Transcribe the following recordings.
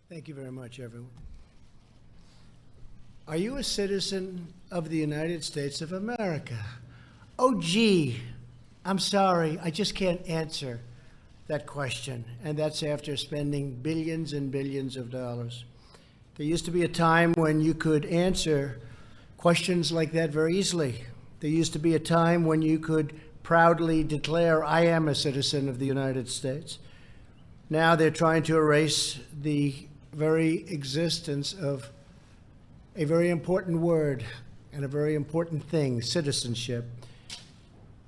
Thank you very much, everyone. Are you a citizen of the United States of America? Oh, gee, I'm sorry, I just can't answer that question. And that's after spending billions and billions of dollars. There used to be a time when you could answer questions like that very easily. There used to be a time when you could proudly declare, I am a citizen of the United States. Now they're trying to erase the very existence of a very important word and a very important thing, citizenship.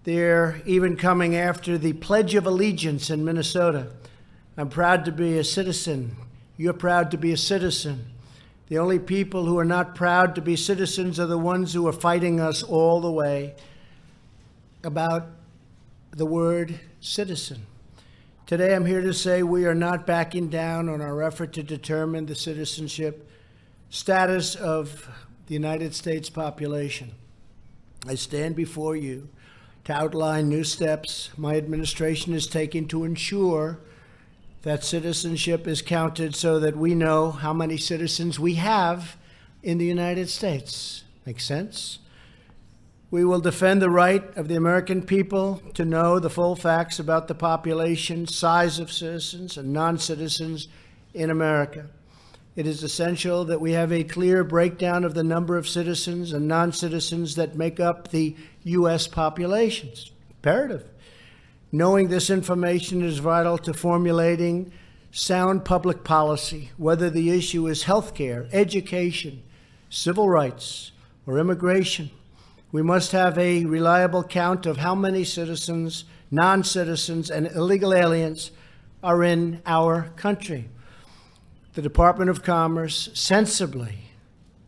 They're even coming after the Pledge of Allegiance in Minnesota. I'm proud to be a citizen. You're proud to be a citizen. The only people who are not proud to be citizens are the ones who are fighting us all the way about the word citizen. Today, I'm here to say we are not backing down on our effort to determine the citizenship status of the United States population. I stand before you to outline new steps my administration is taking to ensure that citizenship is counted so that we know how many citizens we have in the United States. Make sense? We will defend the right of the American people to know the full facts about the population, size of citizens and non-citizens in America. It is essential that we have a clear breakdown of the number of citizens and non-citizens that make up the U.S. population. It's imperative. Knowing this information is vital to formulating sound public policy, whether the issue is health care, education, civil rights, or immigration. We must have a reliable count of how many citizens, non-citizens, and illegal aliens are in our country. The Department of Commerce sensibly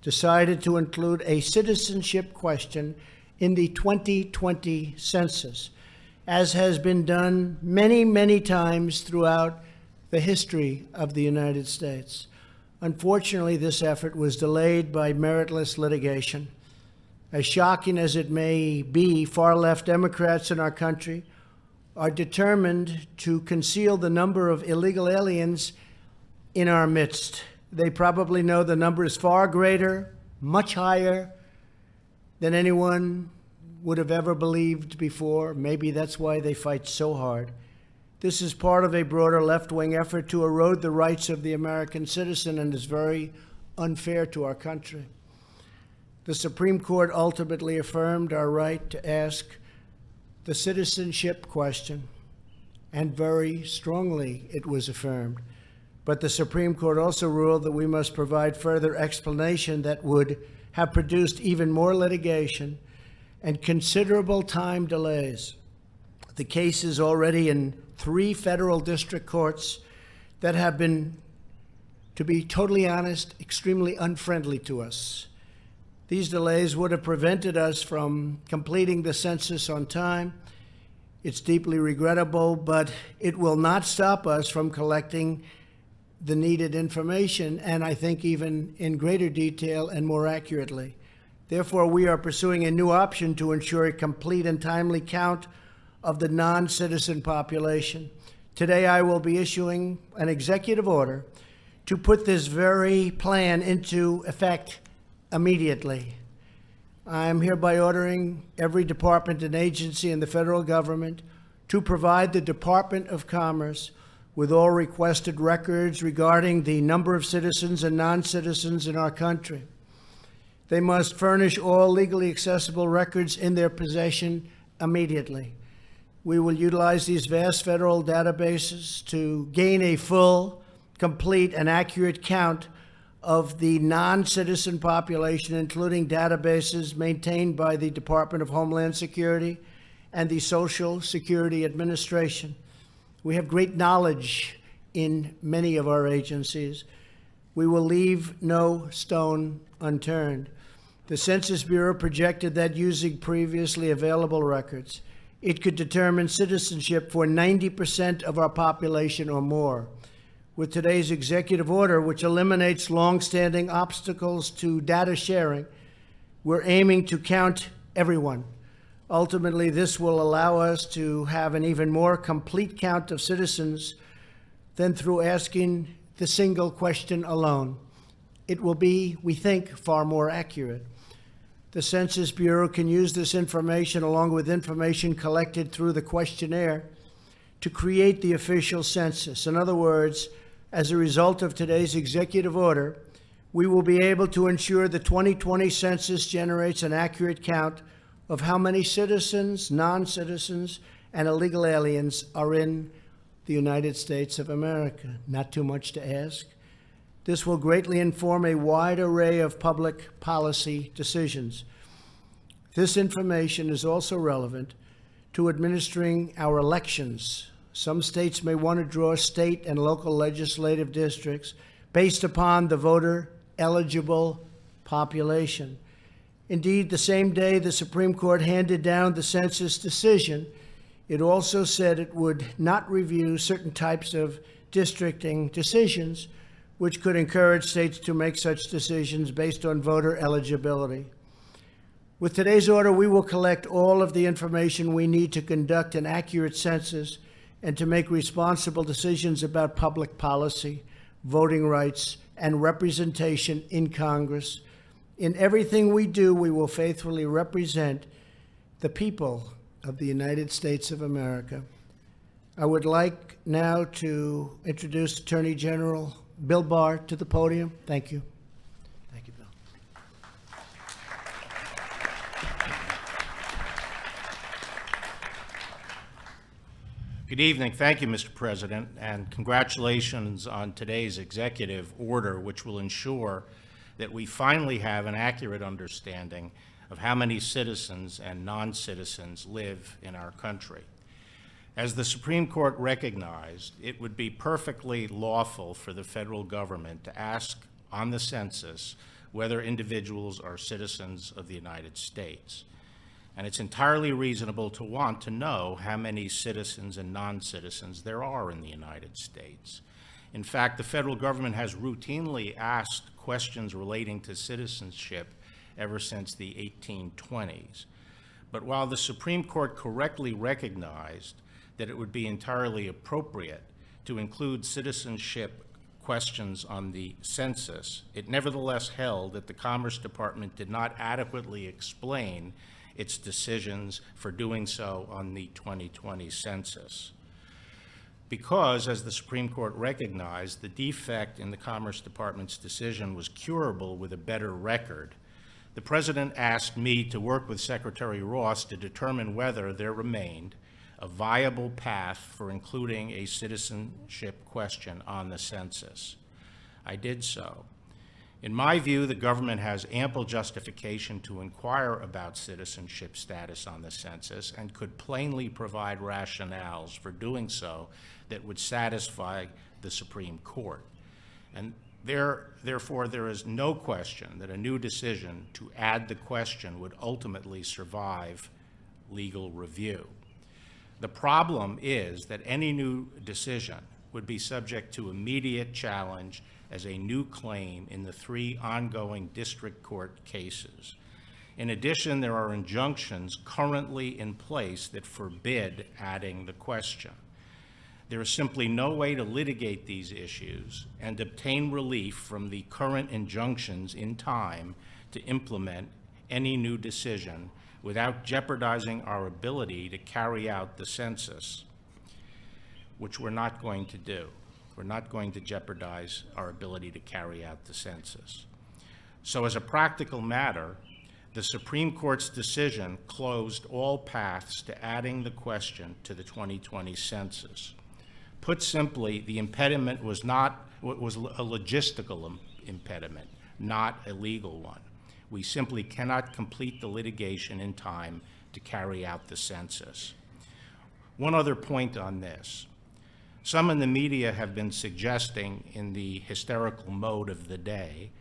decided to include a citizenship question in the 2020 census, as has been done many, many times throughout the history of the United States. Unfortunately, this effort was delayed by meritless litigation. As shocking as it may be, far-left Democrats in our country are determined to conceal the number of illegal aliens in our midst. They probably know the number is far greater, much higher than anyone would have ever believed before. Maybe that's why they fight so hard. This is part of a broader left-wing effort to erode the rights of the American citizen and is very unfair to our country. The Supreme Court ultimately affirmed our right to ask the citizenship question, and very strongly it was affirmed. But the Supreme Court also ruled that we must provide further explanation that would have produced even more litigation and considerable time delays. The case is already in 3 federal district courts that have been, to be totally honest, extremely unfriendly to us. These delays would have prevented us from completing the census on time. It's deeply regrettable, but it will not stop us from collecting the needed information, and I think even in greater detail and more accurately. Therefore, we are pursuing a new option to ensure a complete and timely count of the non-citizen population. Today, I will be issuing an executive order to put this very plan into effect immediately. I am hereby ordering every department and agency in the federal government to provide the Department of Commerce with all requested records regarding the number of citizens and non-citizens in our country. They must furnish all legally accessible records in their possession immediately. We will utilize these vast federal databases to gain a full, complete, and accurate count of the non-citizen population, including databases maintained by the Department of Homeland Security and the Social Security Administration. We have great knowledge in many of our agencies. We will leave no stone unturned. The Census Bureau projected that using previously available records, it could determine citizenship for 90% of our population or more. With today's executive order, which eliminates long-standing obstacles to data sharing, we're aiming to count everyone. Ultimately, this will allow us to have an even more complete count of citizens than through asking the single question alone. It will be, we think, far more accurate. The Census Bureau can use this information along with information collected through the questionnaire to create the official census. In other words, as a result of today's executive order, we will be able to ensure the 2020 census generates an accurate count of how many citizens, non-citizens, and illegal aliens are in the United States of America. Not too much to ask. This will greatly inform a wide array of public policy decisions. This information is also relevant to administering our elections. Some states may want to draw state and local legislative districts based upon the voter-eligible population. Indeed, the same day the Supreme Court handed down the census decision, it also said it would not review certain types of districting decisions, which could encourage states to make such decisions based on voter eligibility. With today's order, we will collect all of the information we need to conduct an accurate census and to make responsible decisions about public policy, voting rights, and representation in Congress. In everything we do, we will faithfully represent the people of the United States of America. I would like now to introduce Attorney General Bill Barr to the podium. Thank you. Thank you, Bill. Good evening. Thank you, Mr. President, and congratulations on today's executive order, which will ensure that we finally have an accurate understanding of how many citizens and non-citizens live in our country. As the Supreme Court recognized, it would be perfectly lawful for the federal government to ask on the census whether individuals are citizens of the United States. And it's entirely reasonable to want to know how many citizens and non-citizens there are in the United States. In fact, the federal government has routinely asked questions relating to citizenship ever since the 1820s. But while the Supreme Court correctly recognized that it would be entirely appropriate to include citizenship questions on the census, it nevertheless held that the Commerce Department did not adequately explain its decisions for doing so on the 2020 census. Because, as the Supreme Court recognized, the defect in the Commerce Department's decision was curable with a better record, the President asked me to work with Secretary Ross to determine whether there remained a viable path for including a citizenship question on the census. I did so. In my view, the government has ample justification to inquire about citizenship status on the census and could plainly provide rationales for doing so that would satisfy the Supreme Court. And therefore, there is no question that a new decision to add the question would ultimately survive legal review. The problem is that any new decision would be subject to immediate challenge as a new claim in the 3 ongoing district court cases. In addition, there are injunctions currently in place that forbid adding the question. There is simply no way to litigate these issues and obtain relief from the current injunctions in time to implement any new decision without jeopardizing our ability to carry out the census, which we're not going to do. We're not going to jeopardize our ability to carry out the census. So as a practical matter, the Supreme Court's decision closed all paths to adding the question to the 2020 census. Put simply, the impediment was a logistical impediment, not a legal one. We simply cannot complete the litigation in time to carry out the census. One other point on this. Some in the media have been suggesting, in the hysterical mode of the day,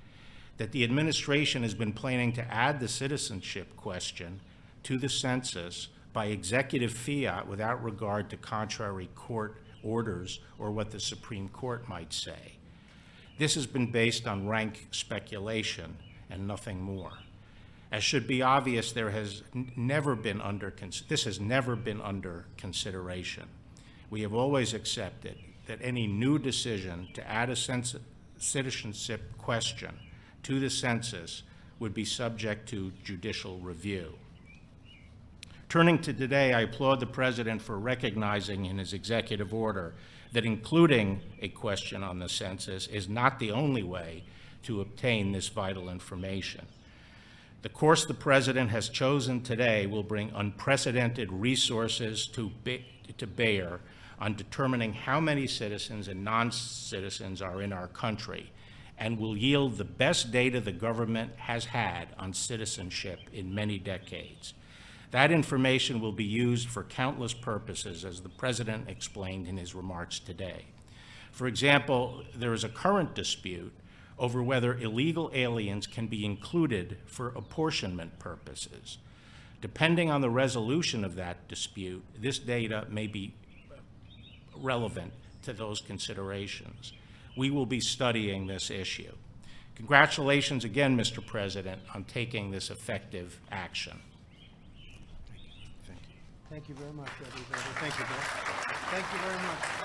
that the administration has been planning to add the citizenship question to the census by executive fiat without regard to contrary court orders or what the Supreme Court might say. This has been based on rank speculation and nothing more. As should be obvious, this has never been under consideration. We have always accepted that any new decision to add a citizenship question to the census would be subject to judicial review. Turning to today, I applaud the President for recognizing in his executive order that including a question on the census is not the only way to obtain this vital information. The course the President has chosen today will bring unprecedented resources to bear on determining how many citizens and non-citizens are in our country, and will yield the best data the government has had on citizenship in many decades. That information will be used for countless purposes, as the President explained in his remarks today. For example, there is a current dispute over whether illegal aliens can be included for apportionment purposes. Depending on the resolution of that dispute, this data may be relevant to those considerations. We will be studying this issue. Congratulations again, Mr. President, on taking this effective action. Thank you very much, everybody. Thank you, Bill. Thank you very much.